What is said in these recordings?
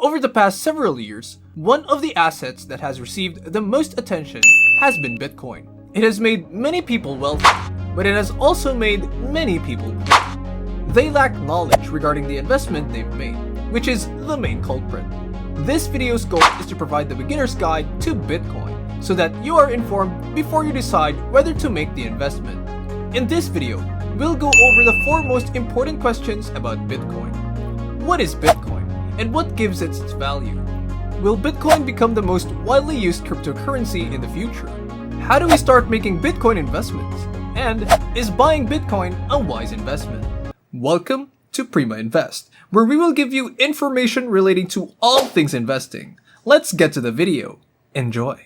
Over the past several years, one of the assets that has received the most attention has been Bitcoin. It has made many people wealthy, but it has also made many people poor. They lack knowledge regarding the investment they've made, which is the main culprit. This video's goal is to provide the beginner's guide to Bitcoin so that you are informed before you decide whether to make the investment. In this video, we'll go over the 4 most important questions about Bitcoin. What is Bitcoin, and what gives it its value? Will Bitcoin become the most widely used cryptocurrency in the future? How do we start making Bitcoin investments? And is buying Bitcoin a wise investment? Welcome to Prima Invest, where we will give you information relating to all things investing. Let's get to the video. Enjoy.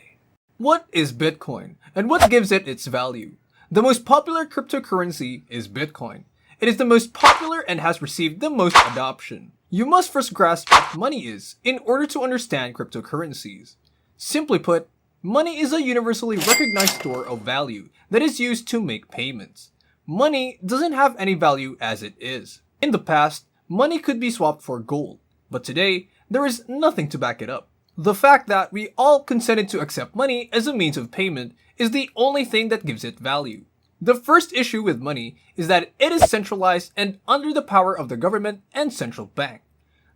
What is Bitcoin, and what gives it its value? The most popular cryptocurrency is Bitcoin. It is the most popular and has received the most adoption. You must first grasp what money is in order to understand cryptocurrencies. Simply put, money is a universally recognized store of value that is used to make payments. Money doesn't have any value as it is. In the past, money could be swapped for gold, but today, there is nothing to back it up. The fact that we all consented to accept money as a means of payment is the only thing that gives it value. The first issue with money is that it is centralized and under the power of the government and central bank.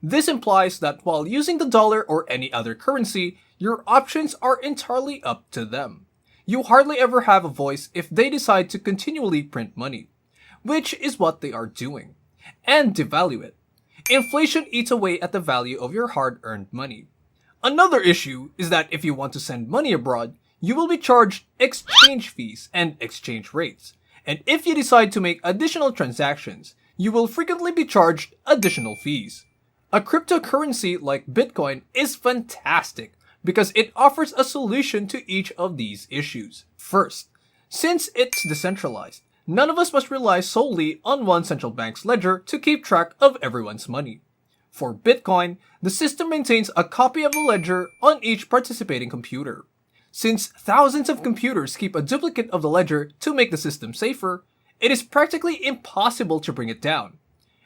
This implies that while using the dollar or any other currency, your options are entirely up to them. You hardly ever have a voice if they decide to continually print money, which is what they are doing, and devalue it. Inflation eats away at the value of your hard-earned money. Another issue is that if you want to send money abroad, you will be charged exchange fees and exchange rates. And if you decide to make additional transactions, you will frequently be charged additional fees. A cryptocurrency like Bitcoin is fantastic because it offers a solution to each of these issues. First, since it's decentralized, none of us must rely solely on one central bank's ledger to keep track of everyone's money. For Bitcoin, the system maintains a copy of the ledger on each participating computer. Since thousands of computers keep a duplicate of the ledger to make the system safer, it is practically impossible to bring it down.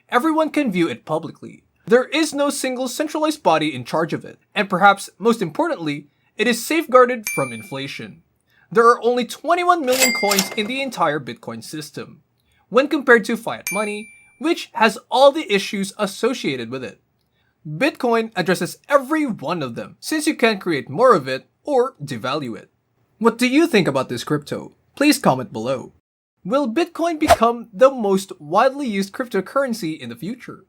Everyone can view it publicly. There is no single centralized body in charge of it, and perhaps most importantly, it is safeguarded from inflation. There are only 21 million coins in the entire Bitcoin system, when compared to fiat money, which has all the issues associated with it. Bitcoin addresses every one of them, since you can create more of it or devalue it. What do you think about this crypto? Please comment below. Will Bitcoin become the most widely used cryptocurrency in the future?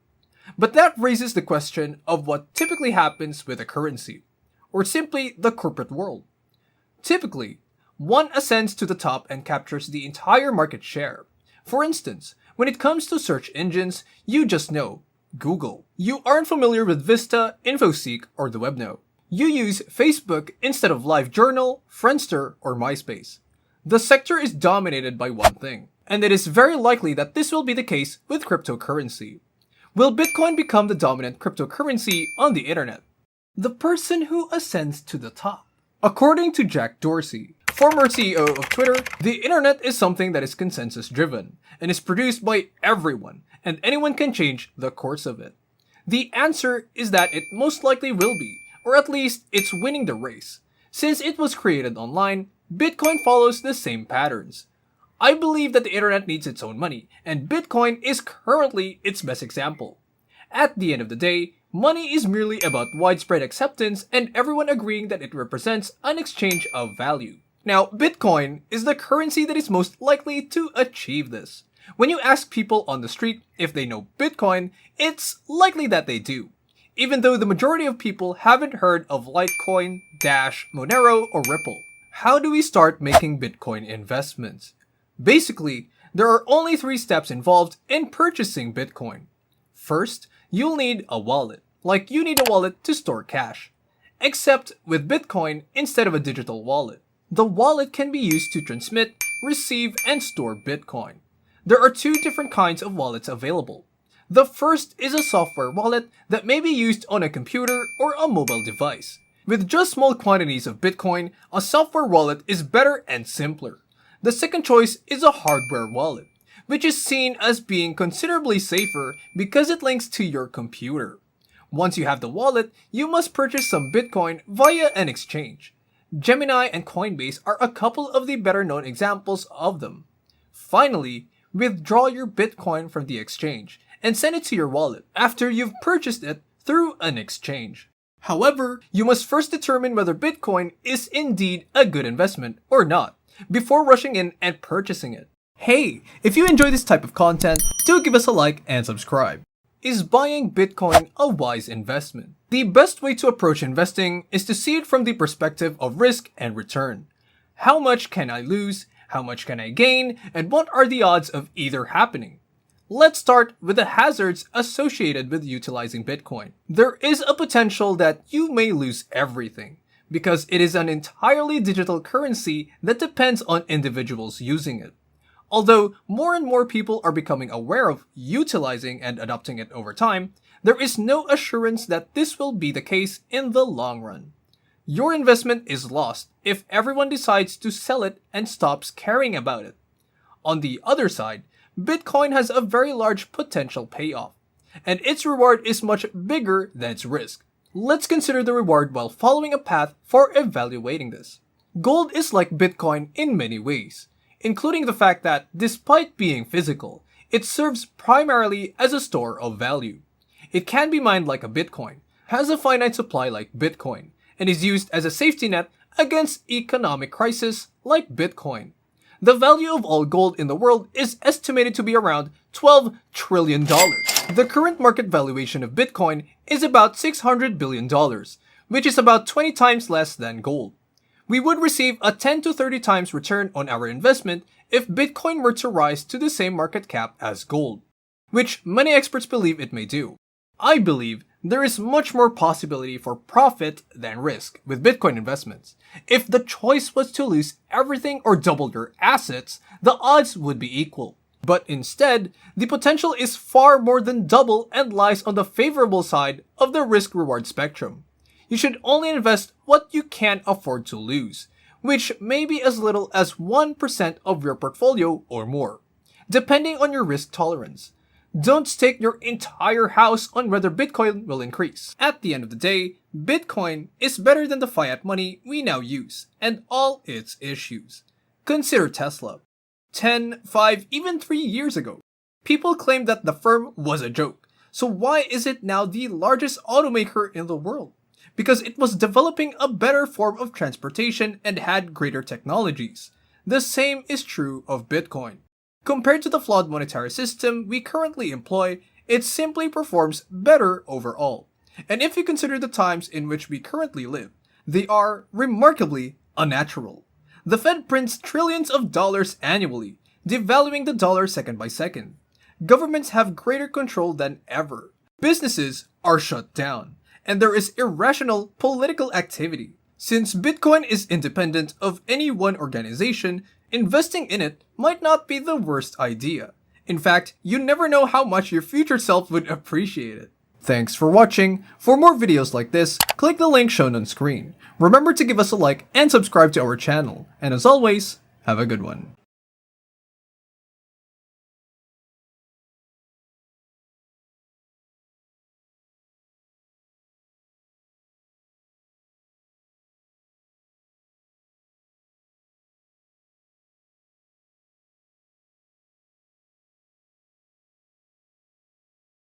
But that raises the question of what typically happens with a currency, or simply the corporate world. Typically, one ascends to the top and captures the entire market share. For instance, when it comes to search engines, you just know Google. You aren't familiar with Vista, InfoSeek, or the Webno. You use Facebook instead of LiveJournal, Friendster, or MySpace. The sector is dominated by one thing, and it is very likely that this will be the case with cryptocurrency. Will Bitcoin become the dominant cryptocurrency on the internet? The person who ascends to the top. According to Jack Dorsey, former CEO of Twitter, the internet is something that is consensus-driven and is produced by everyone, and anyone can change the course of it. The answer is that it most likely will be, or at least it's winning the race. Since it was created online, Bitcoin follows the same patterns. I believe that the internet needs its own money, and Bitcoin is currently its best example. At the end of the day, money is merely about widespread acceptance and everyone agreeing that it represents an exchange of value. Now, Bitcoin is the currency that is most likely to achieve this. When you ask people on the street if they know Bitcoin, it's likely that they do, even though the majority of people haven't heard of Litecoin, Dash, Monero, or Ripple. How do we start making Bitcoin investments? Basically, there are only 3 steps involved in purchasing Bitcoin. First, you'll need a wallet, like you need a wallet to store cash. Except with Bitcoin, instead of a digital wallet, the wallet can be used to transmit, receive, and store Bitcoin. There are 2 different kinds of wallets available. The first is a software wallet that may be used on a computer or a mobile device. With just small quantities of Bitcoin, a software wallet is better and simpler. The second choice is a hardware wallet, which is seen as being considerably safer because it links to your computer. Once you have the wallet, you must purchase some Bitcoin via an exchange. Gemini and Coinbase are a couple of the better known examples of them. Finally, withdraw your Bitcoin from the exchange and send it to your wallet after you've purchased it through an exchange. However, you must first determine whether Bitcoin is indeed a good investment or not before rushing in and purchasing it. Hey, if you enjoy this type of content, do give us a like and subscribe. Is buying Bitcoin a wise investment? The best way to approach investing is to see it from the perspective of risk and return. How much can I lose? How much can I gain? And what are the odds of either happening? Let's start with the hazards associated with utilizing Bitcoin. There is a potential that you may lose everything because it is an entirely digital currency that depends on individuals using it. Although more and more people are becoming aware of utilizing and adopting it over time, there is no assurance that this will be the case in the long run. Your investment is lost if everyone decides to sell it and stops caring about it. On the other side, Bitcoin has a very large potential payoff, and its reward is much bigger than its risk. Let's consider the reward while following a path for evaluating this. Gold is like Bitcoin in many ways, including the fact that, despite being physical, it serves primarily as a store of value. It can be mined like a Bitcoin, has a finite supply like Bitcoin, and is used as a safety net against economic crisis like Bitcoin. The value of all gold in the world is estimated to be around $12 trillion. The current market valuation of Bitcoin is about $600 billion, which is about 20 times less than gold. We would receive a 10 to 30 times return on our investment if Bitcoin were to rise to the same market cap as gold, which many experts believe it may do. I believe there is much more possibility for profit than risk with Bitcoin investments. If the choice was to lose everything or double your assets, the odds would be equal. But instead, the potential is far more than double and lies on the favorable side of the risk-reward spectrum. You should only invest what you can afford to lose, which may be as little as 1% of your portfolio or more, depending on your risk tolerance. Don't stake your entire house on whether Bitcoin will increase. At the end of the day, Bitcoin is better than the fiat money we now use and all its issues. Consider Tesla. 10, 5, even 3 years ago, people claimed that the firm was a joke. So why is it now the largest automaker in the world? Because it was developing a better form of transportation and had greater technologies. The same is true of Bitcoin. Compared to the flawed monetary system we currently employ, it simply performs better overall. And if you consider the times in which we currently live, they are remarkably unnatural. The Fed prints trillions of dollars annually, devaluing the dollar second by second. Governments have greater control than ever. Businesses are shut down, and there is irrational political activity. Since Bitcoin is independent of any one organization, investing in it might not be the worst idea. In fact, you never know how much your future self would appreciate it. Thanks for watching. For more videos like this, click the link shown on screen. Remember to give us a like and subscribe to our channel. And as always, have a good one.